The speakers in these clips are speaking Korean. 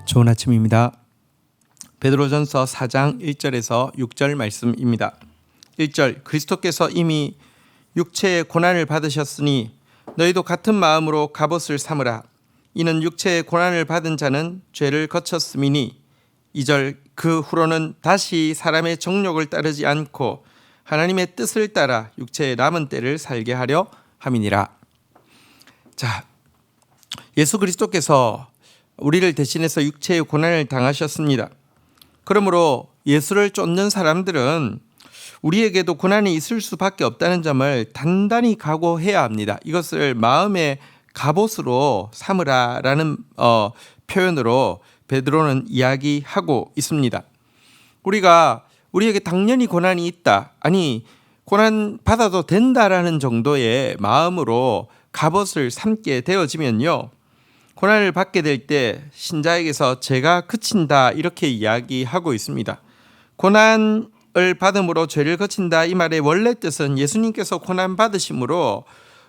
좋은 아침입니다. 베드로전서 4장 1절에서 6절 말씀입니다. 1절 그리스도께서 이미 육체의 고난을 받으셨으니 너희도 같은 마음으로 갑옷을 삼으라. 이는 육체의 고난을 받은 자는 죄를 거쳤음이니 2절 그 후로는 다시 사람의 정욕을 따르지 않고 하나님의 뜻을 따라 육체의 남은 때를 살게 하려 함이니라. 자, 예수 그리스도께서 우리를 대신해서 육체의 고난을 당하셨습니다. 그러므로 예수를 쫓는 사람들은 우리에게도 고난이 있을 수밖에 없다는 점을 단단히 각오해야 합니다. 이것을 마음의 갑옷으로 삼으라라는 표현으로 베드로는 이야기하고 있습니다. 우리에게 당연히 고난이 있다, 아니 고난 받아도 된다라는 정도의 마음으로 갑옷을 삼게 되어지면요, 고난을 받게 될 때 신자에게서 죄가 그친다 이렇게 이야기하고 있습니다. 고난을 받음으로 죄를 거친다, 이 말의 원래 뜻은 예수님께서 고난 받으심으로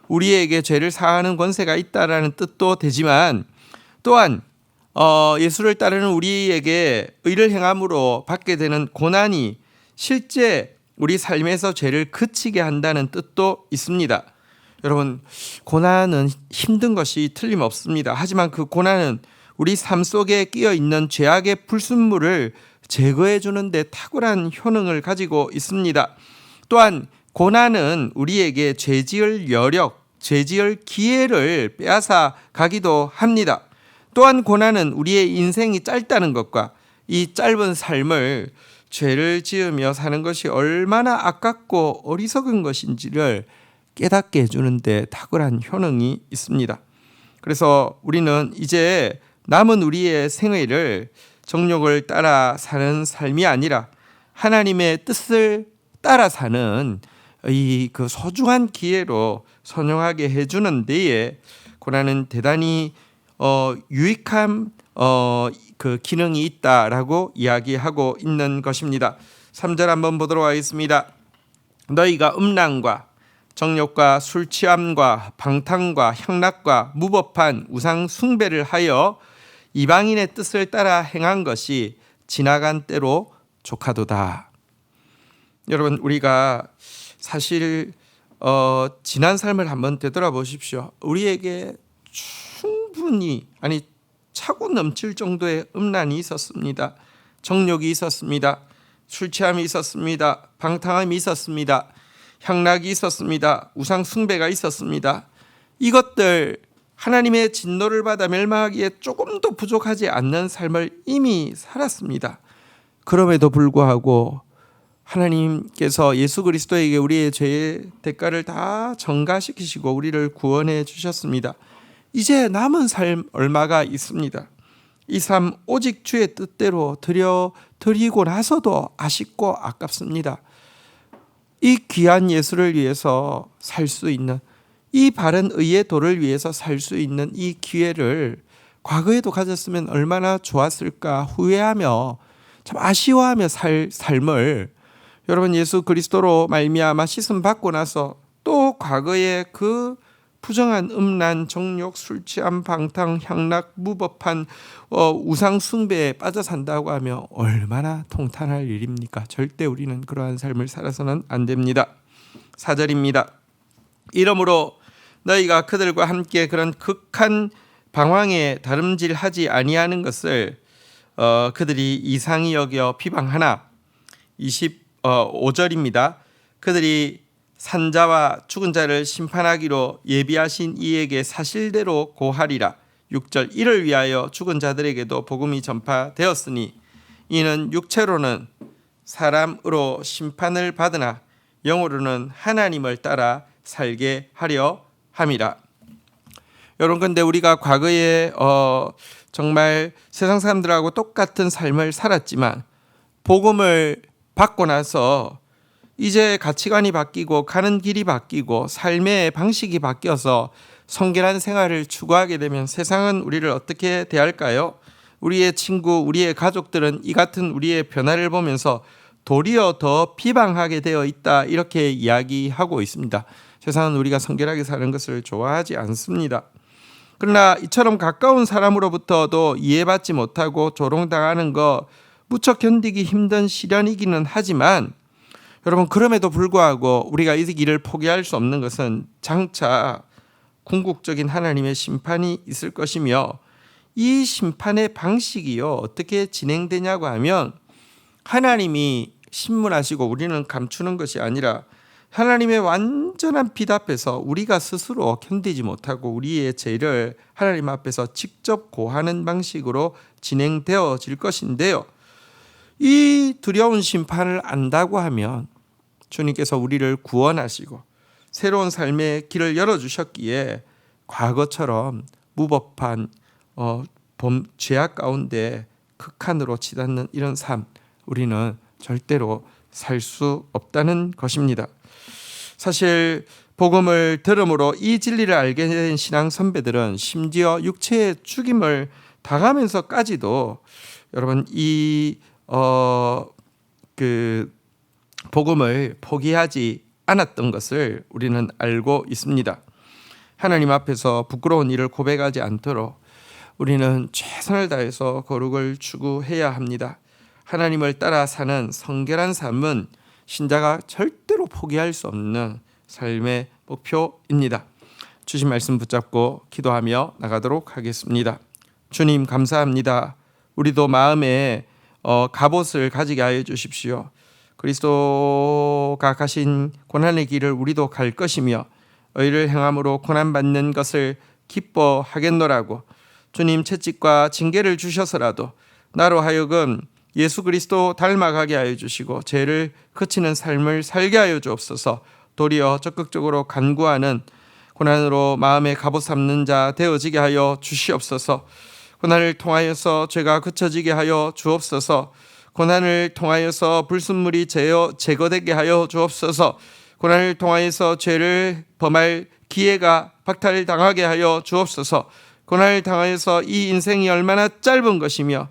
우리에게 죄를 사하는 권세가 있다라는 뜻도 되지만, 또한 예수를 따르는 우리에게 의를 행함으로 받게 되는 고난이 실제 우리 삶에서 죄를 그치게 한다는 뜻도 있습니다. 여러분, 고난은 힘든 것이 틀림없습니다. 하지만 그 고난은 우리 삶 속에 끼어 있는 죄악의 불순물을 제거해 주는 데 탁월한 효능을 가지고 있습니다. 또한 고난은 우리에게 죄지을 여력, 죄지을 기회를 빼앗아 가기도 합니다. 또한 고난은 우리의 인생이 짧다는 것과 이 짧은 삶을 죄를 지으며 사는 것이 얼마나 아깝고 어리석은 것인지를 깨닫게 해주는데 탁월한 효능이 있습니다. 그래서 우리는 이제 남은 우리의 생애를 정욕을 따라 사는 삶이 아니라 하나님의 뜻을 따라 사는 그 소중한 기회로 선용하게 해주는 데에 고난은 대단히 유익한 그 기능이 있다라고 이야기하고 있는 것입니다. 3절 한번 보도록 하겠습니다. 너희가 음란과 정욕과 술 취함과 방탕과 향락과 무법한 우상 숭배를 하여 이방인의 뜻을 따라 행한 것이 지나간 때로 족하도다. 여러분, 우리가 사실 지난 삶을 한번 되돌아보십시오. 우리에게 충분히, 아니 차고 넘칠 정도의 음란이 있었습니다. 정욕이 있었습니다. 술 취함이 있었습니다. 방탕함이 있었습니다. 향락이 있었습니다. 우상 숭배가 있었습니다. 이것들 하나님의 진노를 받아 멸망하기에 조금도 부족하지 않는 삶을 이미 살았습니다. 그럼에도 불구하고 하나님께서 예수 그리스도에게 우리의 죄의 대가를 다 전가시키시고 우리를 구원해 주셨습니다. 이제 남은 삶 얼마가 있습니다. 이 삶 오직 주의 뜻대로 드리고 나서도 아쉽고 아깝습니다. 이 귀한 예수를 위해서 살 수 있는, 이 바른 의의 도를 위해서 살 수 있는 이 기회를 과거에도 가졌으면 얼마나 좋았을까 후회하며 참 아쉬워하며 살 삶을 여러분, 예수 그리스도로 말미암아 씻음 받고 나서 또 과거의 그 부정한 음란, 정욕, 술 취함, 방탕, 향락, 무법한 우상 숭배에 빠져 산다고 하며 얼마나 통탄할 일입니까? 절대 우리는 그러한 삶을 살아서는 안 됩니다. 4절입니다. 이러므로 너희가 그들과 함께 그런 극한 방황에 다름질하지 아니하는 것을 그들이 이상히 여겨 비방하나. 25절입니다. 그들이 산자와 죽은 자를 심판하기로 예비하신 이에게 사실대로 고하리라. 6절 이를 위하여 죽은 자들에게도 복음이 전파되었으니 이는 육체로는 사람으로 심판을 받으나 영으로는 하나님을 따라 살게 하려 함이라. 여러분, 근데 우리가 과거에 정말 세상 사람들하고 똑같은 삶을 살았지만 복음을 받고 나서 이제 가치관이 바뀌고 가는 길이 바뀌고 삶의 방식이 바뀌어서 성결한 생활을 추구하게 되면 세상은 우리를 어떻게 대할까요? 우리의 친구, 우리의 가족들은 이 같은 우리의 변화를 보면서 도리어 더 비방하게 되어 있다, 이렇게 이야기하고 있습니다. 세상은 우리가 성결하게 사는 것을 좋아하지 않습니다. 그러나 이처럼 가까운 사람으로부터도 이해받지 못하고 조롱당하는 거 무척 견디기 힘든 시련이기는 하지만 여러분, 그럼에도 불구하고 우리가 이 길을 포기할 수 없는 것은 장차 궁극적인 하나님의 심판이 있을 것이며, 이 심판의 방식이요 어떻게 진행되냐고 하면 하나님이 신문하시고 우리는 감추는 것이 아니라 하나님의 완전한 빛 앞에서 우리가 스스로 견디지 못하고 우리의 죄를 하나님 앞에서 직접 고하는 방식으로 진행되어질 것인데요, 이 두려운 심판을 안다고 하면 주님께서 우리를 구원하시고 새로운 삶의 길을 열어주셨기에 과거처럼 무법한 죄악 가운데 극한으로 치닫는 이런 삶, 우리는 절대로 살 수 없다는 것입니다. 사실 복음을 들음으로 이 진리를 알게 된 신앙 선배들은 심지어 육체의 죽임을 당하면서까지도 여러분 그 복음을 포기하지 않았던 것을 우리는 알고 있습니다. 하나님 앞에서 부끄러운 일을 고백하지 않도록 우리는 최선을 다해서 거룩을 추구해야 합니다. 하나님을 따라 사는 성결한 삶은 신자가 절대로 포기할 수 없는 삶의 목표입니다. 주신 말씀 붙잡고 기도하며 나가도록 하겠습니다. 주님, 감사합니다. 우리도 마음에 갑옷을 가지게 하여 주십시오. 그리스도가 가신 고난의 길을 우리도 갈 것이며 의를 행함으로 고난받는 것을 기뻐하겠노라고 주님 채찍과 징계를 주셔서라도 나로 하여금 예수 그리스도 닮아가게 하여 주시고 죄를 그치는 삶을 살게 하여 주옵소서. 도리어 적극적으로 간구하는 고난으로 마음의 갑옷 삼는 자 되어지게 하여 주시옵소서. 고난을 통하여서 죄가 그쳐지게 하여 주옵소서. 고난을 통하여서 불순물이 제거되게 하여 주옵소서. 고난을 통하여서 죄를 범할 기회가 박탈당하게 하여 주옵소서. 고난을 당하여서 이 인생이 얼마나 짧은 것이며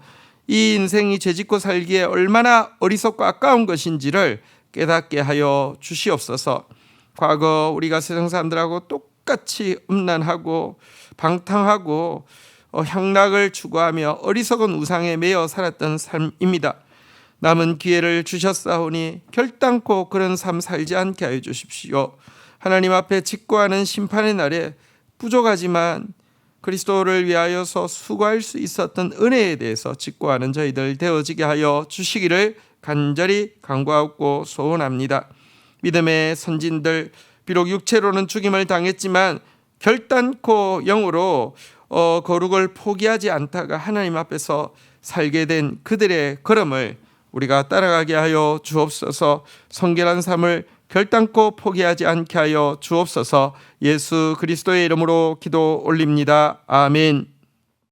이 인생이 죄짓고 살기에 얼마나 어리석고 아까운 것인지를 깨닫게 하여 주시옵소서. 과거 우리가 세상 사람들하고 똑같이 음란하고 방탕하고 향락을 추구하며 어리석은 우상에 매여 살았던 삶입니다. 남은 기회를 주셨사오니 결단코 그런 삶 살지 않게 하여 주십시오. 하나님 앞에 직고하는 심판의 날에 부족하지만 그리스도를 위하여서 수고할 수 있었던 은혜에 대해서 직고하는 저희들 되어지게 하여 주시기를 간절히 간구하고 소원합니다. 믿음의 선진들, 비록 육체로는 죽임을 당했지만 결단코 영으로 거룩을 포기하지 않다가 하나님 앞에서 살게 된 그들의 걸음을 우리가 따라가게 하여 주옵소서. 성결한 삶을 결단코 포기하지 않게 하여 주옵소서. 예수 그리스도의 이름으로 기도 올립니다. 아멘.